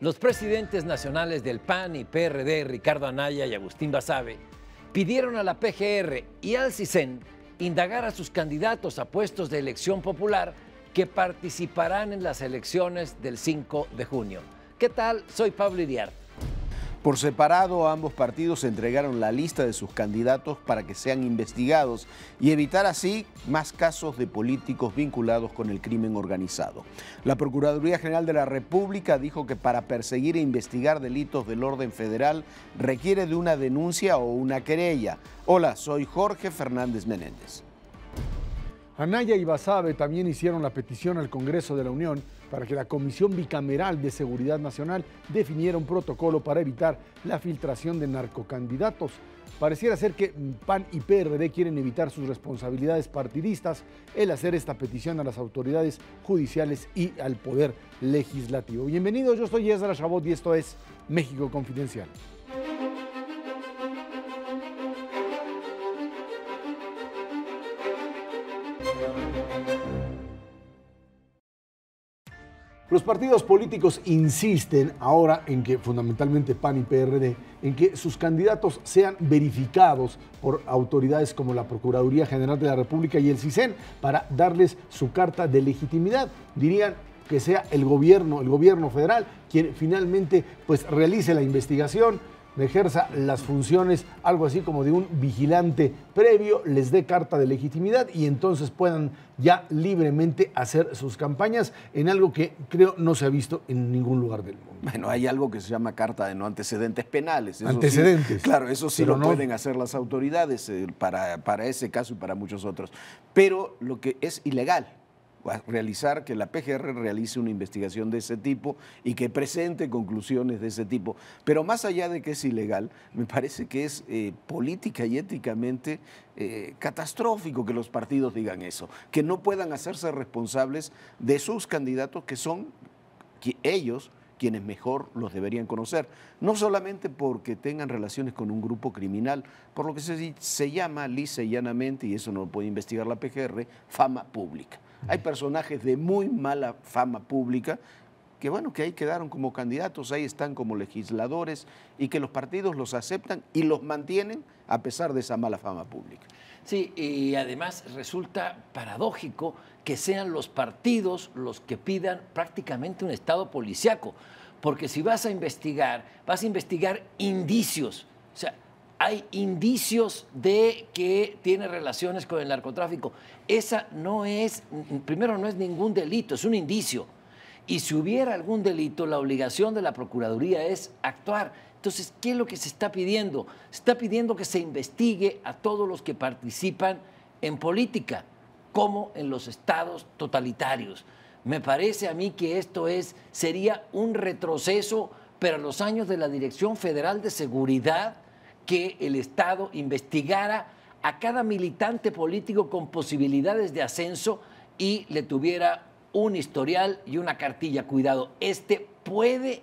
Los presidentes nacionales del PAN y PRD, Ricardo Anaya y Agustín Basabe, pidieron a la PGR y al CISEN indagar a sus candidatos a puestos de elección popular que participarán en las elecciones del 5 de junio. ¿Qué tal? Soy Pablo Iriart. Por separado, ambos partidos entregaron la lista de sus candidatos para que sean investigados y evitar así más casos de políticos vinculados con el crimen organizado. La Procuraduría General de la República dijo que para perseguir e investigar delitos del orden federal requiere de una denuncia o una querella. Hola, soy Jorge Fernández Menéndez. Anaya y Basabe también hicieron la petición al Congreso de la Unión para que la Comisión Bicameral de Seguridad Nacional definiera un protocolo para evitar la filtración de narcocandidatos. Pareciera ser que PAN y PRD quieren evitar sus responsabilidades partidistas el hacer esta petición a las autoridades judiciales y al Poder Legislativo. Bienvenidos, yo soy Ezra Chabot y esto es México Confidencial. Los partidos políticos insisten ahora en que, fundamentalmente PAN y PRD, en que sus candidatos sean verificados por autoridades como la Procuraduría General de la República y el CISEN para darles su carta de legitimidad. Dirían que sea el gobierno federal quien finalmente pues realice la investigación, ejerza las funciones, algo así como de un vigilante previo, les dé carta de legitimidad y entonces puedan ya libremente hacer sus campañas en algo que creo no se ha visto en ningún lugar del mundo. Bueno, hay algo que se llama carta de no antecedentes penales. Eso antecedentes. Sí, claro, eso sí pero lo pueden hacer las autoridades para ese caso y para muchos otros. Pero lo que es ilegal, realizar que la PGR realice una investigación de ese tipo y que presente conclusiones de ese tipo. Pero más allá de que es ilegal, me parece que es política y éticamente catastrófico que los partidos digan eso, que no puedan hacerse responsables de sus candidatos que son ellos quienes mejor los deberían conocer, no solamente porque tengan relaciones con un grupo criminal, por lo que se llama lisa y llanamente, y eso no lo puede investigar la PGR, fama pública. Hay personajes de muy mala fama pública que, bueno, que ahí quedaron como candidatos, ahí están como legisladores y que los partidos los aceptan y los mantienen a pesar de esa mala fama pública. Sí, y además resulta paradójico que sean los partidos los que pidan prácticamente un estado policíaco, porque si vas a investigar indicios, o sea, hay indicios de que tiene relaciones con el narcotráfico. Esa no es, primero no es ningún delito, es un indicio. Y si hubiera algún delito, la obligación de la Procuraduría es actuar. Entonces, ¿qué es lo que se está pidiendo? Se está pidiendo que se investigue a todos los que participan en política, como en los estados totalitarios. Me parece a mí que esto sería un retroceso, pero a los años de la Dirección Federal de Seguridad, que el Estado investigara a cada militante político con posibilidades de ascenso y le tuviera un historial y una cartilla. Cuidado, puede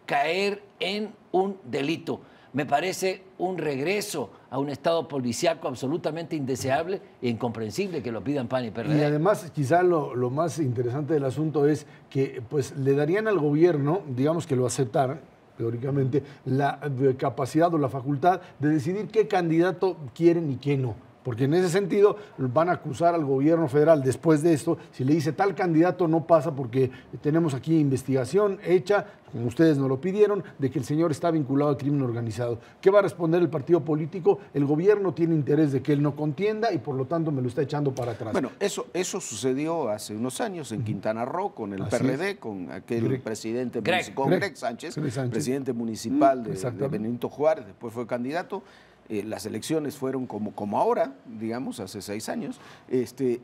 caer en un delito. Me parece un regreso a un estado policíaco absolutamente indeseable e incomprensible que lo pidan PAN y PRD. Y además, quizá lo más interesante del asunto es que pues, le darían al gobierno, digamos que lo aceptaran, teóricamente, la capacidad o la facultad de decidir qué candidato quieren y qué no. Porque en ese sentido van a acusar al gobierno federal después de esto, si le dice tal candidato no pasa porque tenemos aquí investigación hecha, como ustedes nos lo pidieron, de que el señor está vinculado al crimen organizado. ¿Qué va a responder el partido político? El gobierno tiene interés de que él no contienda y por lo tanto me lo está echando para atrás. Bueno, eso sucedió hace unos años en Quintana Roo con el PRD, con aquel presidente, con Greg Sánchez, presidente municipal de Benito Juárez, después fue candidato. Las elecciones fueron como ahora, digamos, hace 6 años,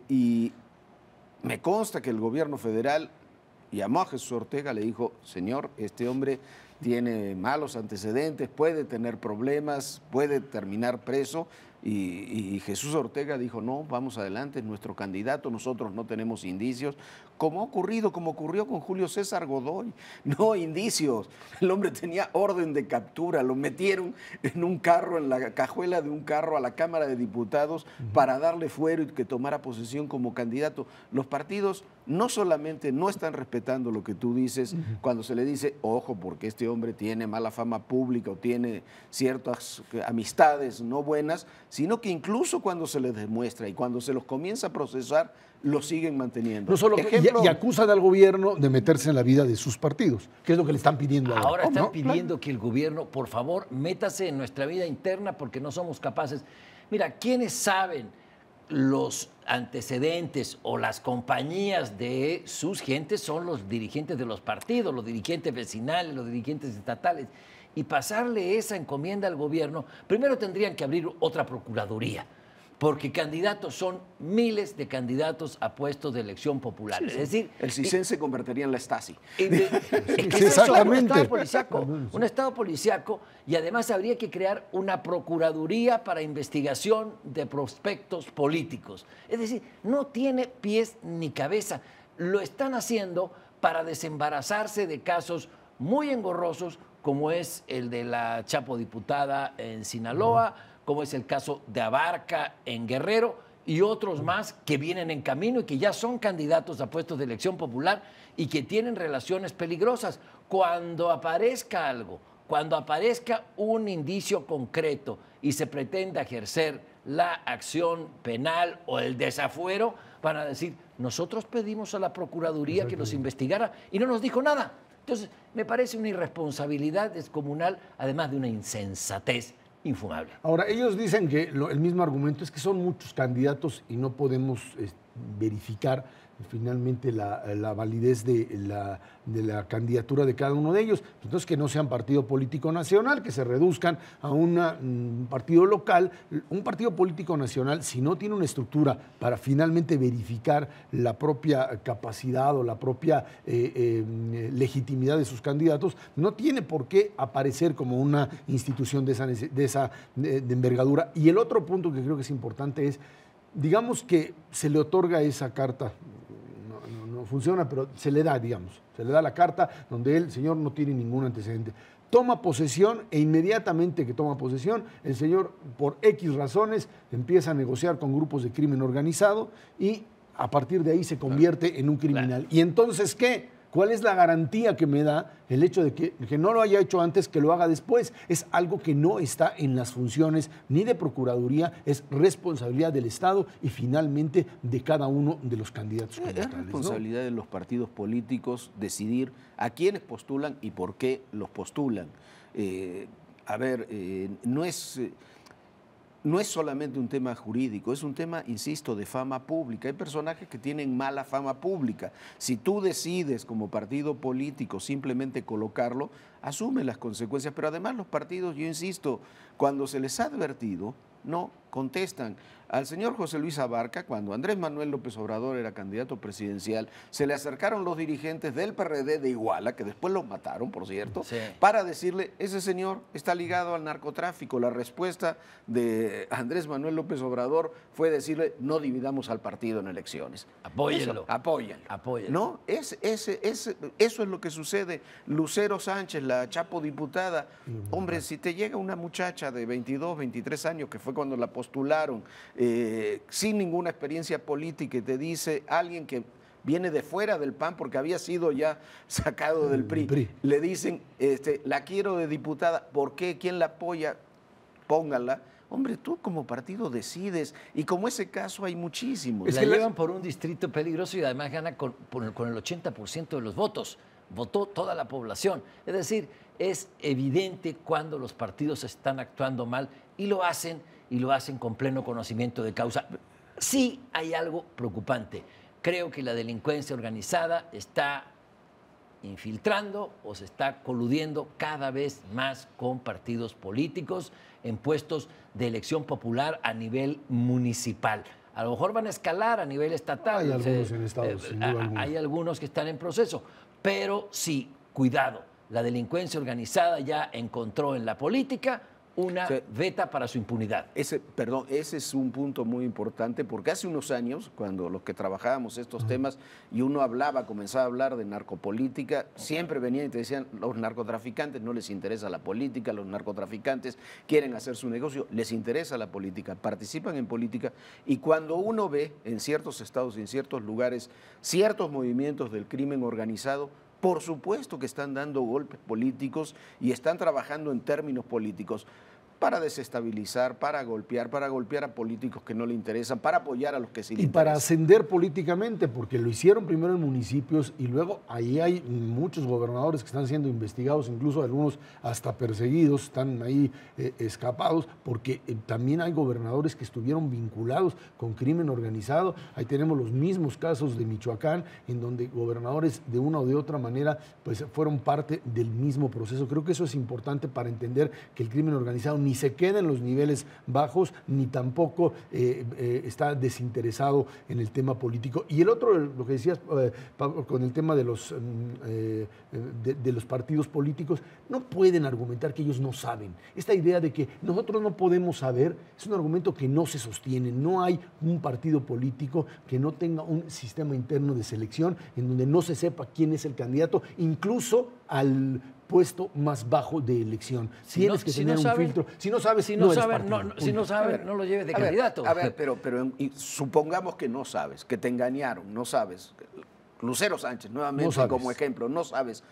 y me consta que el gobierno federal llamó a Jesús Ortega, le dijo, señor, este hombre tiene malos antecedentes, puede tener problemas, puede terminar preso, Y Jesús Ortega dijo, no, vamos adelante, es nuestro candidato, nosotros no tenemos indicios, como ocurrió con Julio César Godoy. No indicios, el hombre tenía orden de captura, lo metieron en un carro, en la cajuela de un carro a la Cámara de Diputados para darle fuero y que tomara posesión como candidato. Los partidos no solamente no están respetando lo que tú dices cuando se le dice, ojo, porque este hombre tiene mala fama pública o tiene ciertas amistades no buenas, sino que incluso cuando se les demuestra y cuando se los comienza a procesar, lo siguen manteniendo. No solo y acusan al gobierno de meterse en la vida de sus partidos, que es lo que le están pidiendo ahora. Ahora están pidiendo que el gobierno, por favor, métase en nuestra vida interna porque no somos capaces. Mira, ¿quiénes saben los antecedentes o las compañías de sus gentes? Son los dirigentes de los partidos, los dirigentes vecinales, los dirigentes estatales. Y pasarle esa encomienda al gobierno, primero tendrían que abrir otra procuraduría, porque candidatos son miles de candidatos a puestos de elección popular. Sí, es decir, el CISEN se convertiría en la Stasi. Exactamente. Un estado policíaco, y además habría que crear una procuraduría para investigación de prospectos políticos. Es decir, no tiene pies ni cabeza. Lo están haciendo para desembarazarse de casos muy engorrosos, como es el de la Chapo diputada en Sinaloa, como es el caso de Abarca en Guerrero y otros más que vienen en camino y que ya son candidatos a puestos de elección popular y que tienen relaciones peligrosas. Cuando aparezca algo, cuando aparezca un indicio concreto y se pretenda ejercer la acción penal o el desafuero, van a decir, nosotros pedimos a la Procuraduría que nos investigara y no nos dijo nada. Entonces, me parece una irresponsabilidad descomunal, además de una insensatez infumable. Ahora, ellos dicen que el mismo argumento es que son muchos candidatos y no podemos verificar finalmente la validez de la candidatura de cada uno de ellos. Entonces, que no sean partido político nacional, que se reduzcan a un partido local. Un partido político nacional, si no tiene una estructura para finalmente verificar la propia capacidad o la propia legitimidad de sus candidatos, no tiene por qué aparecer como una institución de envergadura. Y el otro punto que creo que es importante es, digamos que se le otorga esa carta, no funciona, pero se le da, digamos, se le da la carta donde el señor no tiene ningún antecedente. Toma posesión e inmediatamente que toma posesión, el señor, por X razones, empieza a negociar con grupos de crimen organizado y a partir de ahí se convierte en un criminal. ¿Y entonces qué? ¿Cuál es la garantía que me da el hecho de que no lo haya hecho antes, que lo haga después? Es algo que no está en las funciones ni de Procuraduría, es responsabilidad del Estado y finalmente de cada uno de los candidatos. Es responsabilidad de los partidos políticos decidir a quiénes postulan y por qué los postulan. No es solamente un tema jurídico, es un tema, insisto, de fama pública. Hay personajes que tienen mala fama pública. Si tú decides como partido político simplemente colocarlo, asume las consecuencias. Pero además los partidos, yo insisto, cuando se les ha advertido, no contestan. Al señor José Luis Abarca, cuando Andrés Manuel López Obrador era candidato presidencial, se le acercaron los dirigentes del PRD de Iguala, que después los mataron, por cierto, para decirle, ese señor está ligado al narcotráfico. La respuesta de Andrés Manuel López Obrador fue decirle, no dividamos al partido en elecciones. Apóyenlo. Apóyenlo. Apóyenlo. ¿No? Eso es lo que sucede. Lucero Sánchez, la Chapo diputada, hombre, si te llega una muchacha de 22, 23 años, que fue cuando la postularon, sin ninguna experiencia política, y te dice alguien que viene de fuera del PAN porque había sido ya sacado del PRI, le dicen, la quiero de diputada, ¿por qué? ¿Quién la apoya? Póngala. Hombre, tú como partido decides, y como ese caso hay muchísimos. La llevan por un distrito peligroso y además gana con el 80% de los votos. Votó toda la población. Es decir, es evidente cuando los partidos están actuando mal y lo hacen con pleno conocimiento de causa. Sí hay algo preocupante. Creo que la delincuencia organizada está infiltrando o se está coludiendo cada vez más con partidos políticos en puestos de elección popular a nivel municipal. A lo mejor van a escalar a nivel estatal. Hay algunos en Estados Unidos. Hay algunos que están en proceso. Pero sí, cuidado, la delincuencia organizada ya encontró en la política una veta para su impunidad. Ese es un punto muy importante, porque hace unos años, cuando los que trabajábamos estos temas y uno comenzaba a hablar de narcopolítica, siempre venían y te decían, los narcotraficantes no les interesa la política, los narcotraficantes quieren hacer su negocio, les interesa la política, participan en política, y cuando uno ve en ciertos estados y en ciertos lugares ciertos movimientos del crimen organizado, por supuesto que están dando golpes políticos y están trabajando en términos políticos para desestabilizar, para golpear a políticos que no le interesan, para apoyar a los que sí le interesan. Y para interesan. ascender políticamente, porque lo hicieron primero en municipios y luego ahí hay muchos gobernadores que están siendo investigados, incluso algunos hasta perseguidos, están ahí escapados, porque también hay gobernadores que estuvieron vinculados con crimen organizado. Ahí tenemos los mismos casos de Michoacán, en donde gobernadores de una o de otra manera pues fueron parte del mismo proceso. Creo que eso es importante para entender que el crimen organizado ni se queda en los niveles bajos, ni tampoco está desinteresado en el tema político. Y el otro, lo que decías, Pablo, con el tema de los partidos políticos, no pueden argumentar que ellos no saben. Esta idea de que nosotros no podemos saber es un argumento que no se sostiene. No hay un partido político que no tenga un sistema interno de selección en donde no se sepa quién es el candidato, incluso al puesto más bajo de elección. Tienes que tener un filtro. Si no sabes, no lo lleves de candidato. A ver, pero supongamos que no sabes, que te engañaron, no sabes. Lucero Sánchez, nuevamente como ejemplo, no sabes.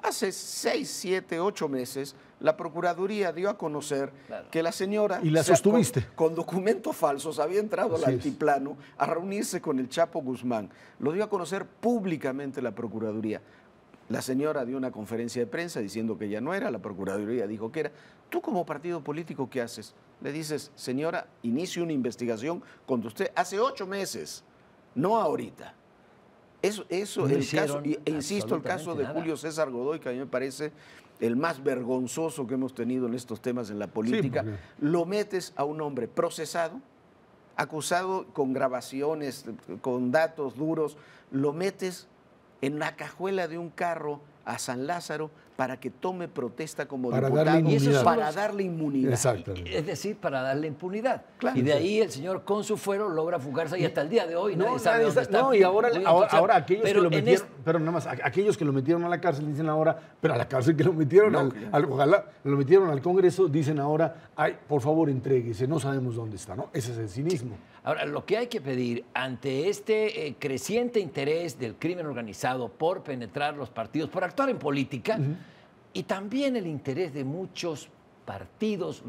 Hace 6, 7, 8 meses, la Procuraduría dio a conocer que la señora... Y la sostuviste. Con documentos falsos había entrado al altiplano a reunirse con el Chapo Guzmán. Lo dio a conocer públicamente la Procuraduría. La señora dio una conferencia de prensa diciendo que ella no era, la Procuraduría dijo que era. Tú como partido político, ¿qué haces? Le dices, señora, inicie una investigación contra usted hace 8 meses, no ahorita. Insisto, el caso de Julio César Godoy, que a mí me parece el más vergonzoso que hemos tenido en estos temas en la política, lo metes a un hombre procesado, acusado con grabaciones, con datos duros, lo metes en la cajuela de un carro a San Lázaro para que tome protesta como diputado, para darle inmunidad. Exactamente. Es decir, para darle impunidad. Claro, y de ahí el señor Consufuero logra fugarse y hasta el día de hoy nadie sabe dónde está. No, y ahora aquellos que lo metieron, pero nada más, aquellos que lo metieron a la cárcel dicen ahora, pero a la cárcel que lo metieron, ojalá lo metieron al Congreso, dicen ahora, ay, por favor entréguese, no sabemos dónde está, ¿no? Ese es el cinismo. Ahora, lo que hay que pedir ante este creciente interés del crimen organizado por penetrar los partidos, por actuar en política, y también el interés de muchos partidos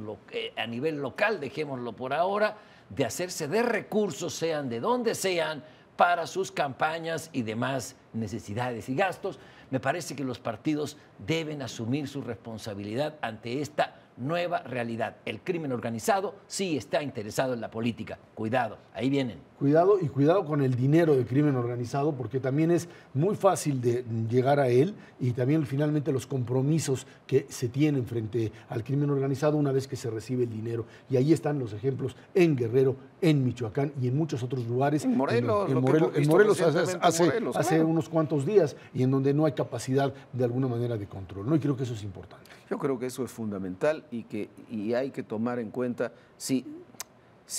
a nivel local, dejémoslo por ahora, de hacerse de recursos, sean de donde sean, para sus campañas y demás necesidades y gastos. Me parece que los partidos deben asumir su responsabilidad ante esta nueva realidad. El crimen organizado sí está interesado en la política. Cuidado, ahí vienen. Cuidado y cuidado con el dinero del crimen organizado, porque también es muy fácil de llegar a él, y también finalmente los compromisos que se tienen frente al crimen organizado una vez que se recibe el dinero. Y ahí están los ejemplos en Guerrero, en Michoacán y en muchos otros lugares. En Morelos. En Morelos hace unos cuantos días, y en donde no hay capacidad de alguna manera de control, ¿no? Y creo que eso es importante. Yo creo que eso es fundamental y hay que tomar en cuenta, si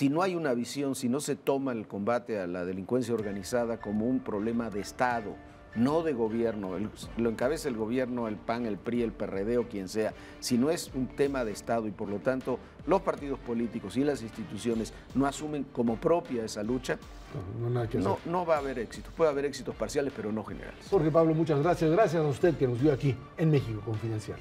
no hay una visión, si no se toma el combate a la delincuencia organizada como un problema de Estado, no de gobierno, lo encabeza el gobierno, el PAN, el PRI, el PRD o quien sea, si no es un tema de Estado y por lo tanto los partidos políticos y las instituciones no asumen como propia esa lucha, no va a haber éxito. Puede haber éxitos parciales, pero no generales. Jorge Pablo, muchas gracias. Gracias a usted que nos vio aquí en México Confidencial.